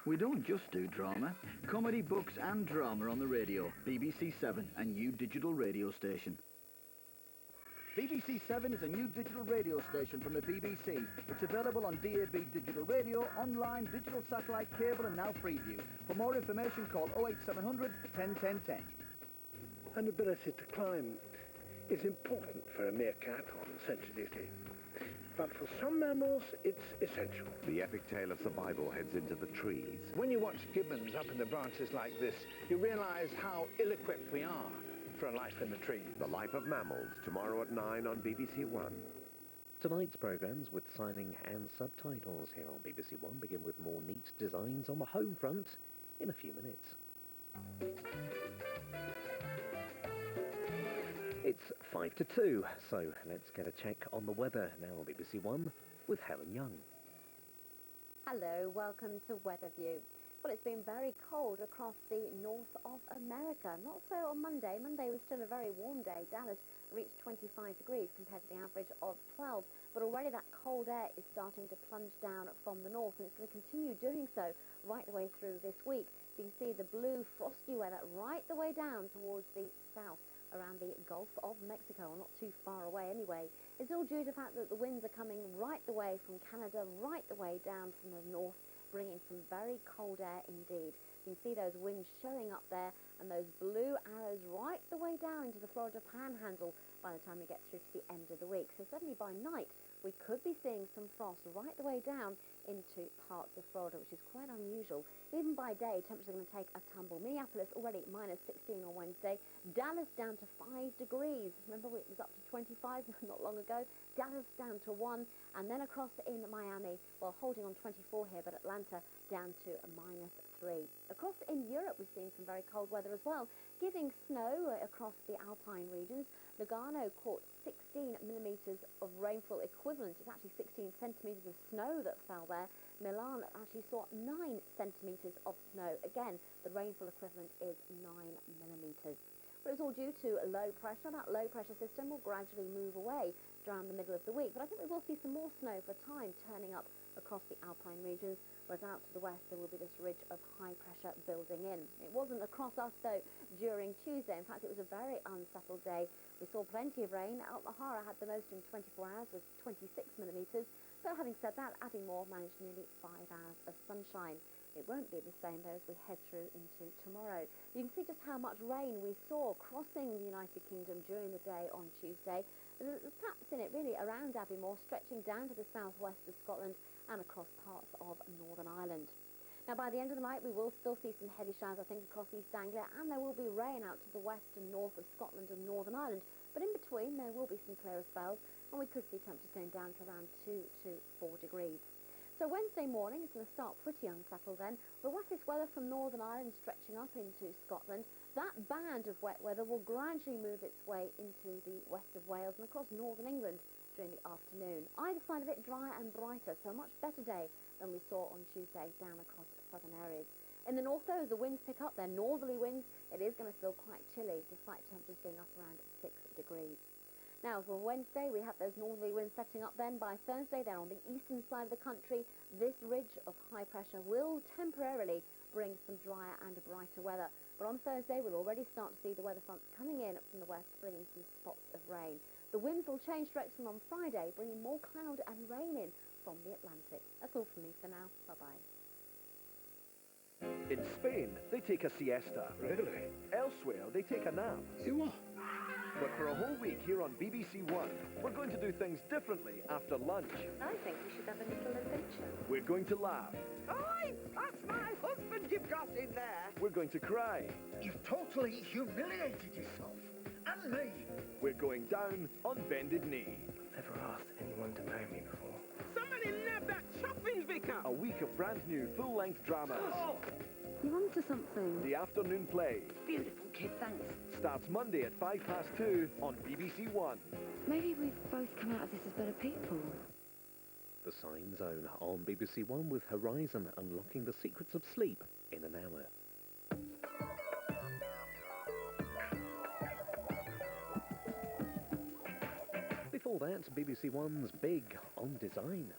We don't just do drama. Comedy, books and drama on the radio. BBC 7, a new digital radio station. BBC 7 is a new digital radio station from the BBC. It's available on DAB digital radio, online, digital satellite, cable and now Freeview. For more information call 08700 10 10 10. An ability to climb is important for a meerkat on sentry duty. But for some mammals, it's essential. The epic tale of survival heads into the trees. When you watch gibbons up in the branches like this, you realise how ill-equipped we are for a life in the trees. The Life of Mammals, tomorrow at 9 on BBC One. Tonight's programmes with signing and subtitles here on BBC One begin with more neat designs on the home front in a few minutes. It's 5 to 2, so let's get a check on the weather now on BBC One with Helen Young. Hello, welcome to Weatherview. Well, it's been very cold across the north of America. Not so on Monday. Monday was still a very warm day. Dallas reached 25 degrees compared to the average of 12. But already that cold air is starting to plunge down from the north, and it's going to continue doing so right the way through this week. So you can see the blue frosty weather right the way down towards the south, around the Gulf of Mexico, or not too far away anyway. It's all due to the fact that the winds are coming right the way from Canada, right the way down from the north, bringing some very cold air indeed. You can see those winds showing up there and those blue arrows right the way down into the Florida Panhandle by the time we get through to the end of the week. So certainly by night we could be seeing some frost right the way down into parts of Florida, which is quite unusual. Even by day, temperatures are going to take a tumble. Minneapolis already minus 16 on Wednesday. Dallas down to 5 degrees. Remember, it was up to 25 not long ago. Dallas down to 1. And then across in Miami, well, holding on 24 here, but Atlanta down to a minus 3. Across in Europe, we've seen some very cold weather as well, giving snow across the Alpine regions. Lugano caught 16 millimetres of rainfall equivalent. It's actually 16 centimetres of snow that fell there. Milan actually saw 9 centimetres of snow. Again, the rainfall equivalent is 9 millimetres. But it's all due to low pressure. That low pressure system will gradually move away around the middle of the week. But I think we will see some more snow for a time turning up across the Alpine regions, whereas out to the west there will be this ridge of high pressure building in. It wasn't across us though during Tuesday. In fact, it was a very unsettled day. We saw plenty of rain. Altmahara had the most in 24 hours with 26 millimetres. But having said that, Aviemore managed nearly 5 hours of sunshine. It won't be the same though as we head through into tomorrow. You can see just how much rain we saw crossing the United Kingdom during the day on Tuesday. The paps in it really around Aviemore, stretching down to the southwest of Scotland and across parts of Northern Ireland. Now, by the end of the night, we will still see some heavy showers, I think, across East Anglia, and there will be rain out to the west and north of Scotland and Northern Ireland. But in between, there will be some clearer spells, and we could see temperatures going down to around 2 to 4 degrees. So Wednesday morning is going to start pretty unsettled then. The wettest weather from Northern Ireland stretching up into Scotland. That band of wet weather will gradually move its way into the west of Wales and across northern England during the afternoon. Either side of it drier and brighter, so a much better day than we saw on Tuesday down across southern areas. In the north though, as the winds pick up, they're northerly winds, it is going to feel quite chilly despite temperatures being up around 6 degrees. Now, for Wednesday, we have those northerly winds setting up then. By Thursday, they're on the eastern side of the country. This ridge of high pressure will temporarily bring some drier and brighter weather. But on Thursday, we'll already start to see the weather fronts coming in from the west, bringing some spots of rain. The winds will change direction on Friday, bringing more cloud and rain in from the Atlantic. That's all from me for now. Bye-bye. In Spain, they take a siesta. Really? Elsewhere, they take a nap. You are? But for a whole week here on BBC One, we're going to do things differently after lunch. I think we should have a little adventure. We're going to laugh. Oi! That's my husband you've got in there. We're going to cry. You've totally humiliated yourself. And me. We're going down on bended knee. Never asked anyone to marry me before. Somebody nab that chopping, Vicar. A week of brand new full-length dramas. Oh. You're onto something. The afternoon play Beautiful kid, thanks. starts Monday at 2:05 on BBC One. Maybe we've both come out of this as better people. The Sign Zone on BBC One with Horizon unlocking the secrets of sleep in an hour. Before that, BBC One's Big on Design.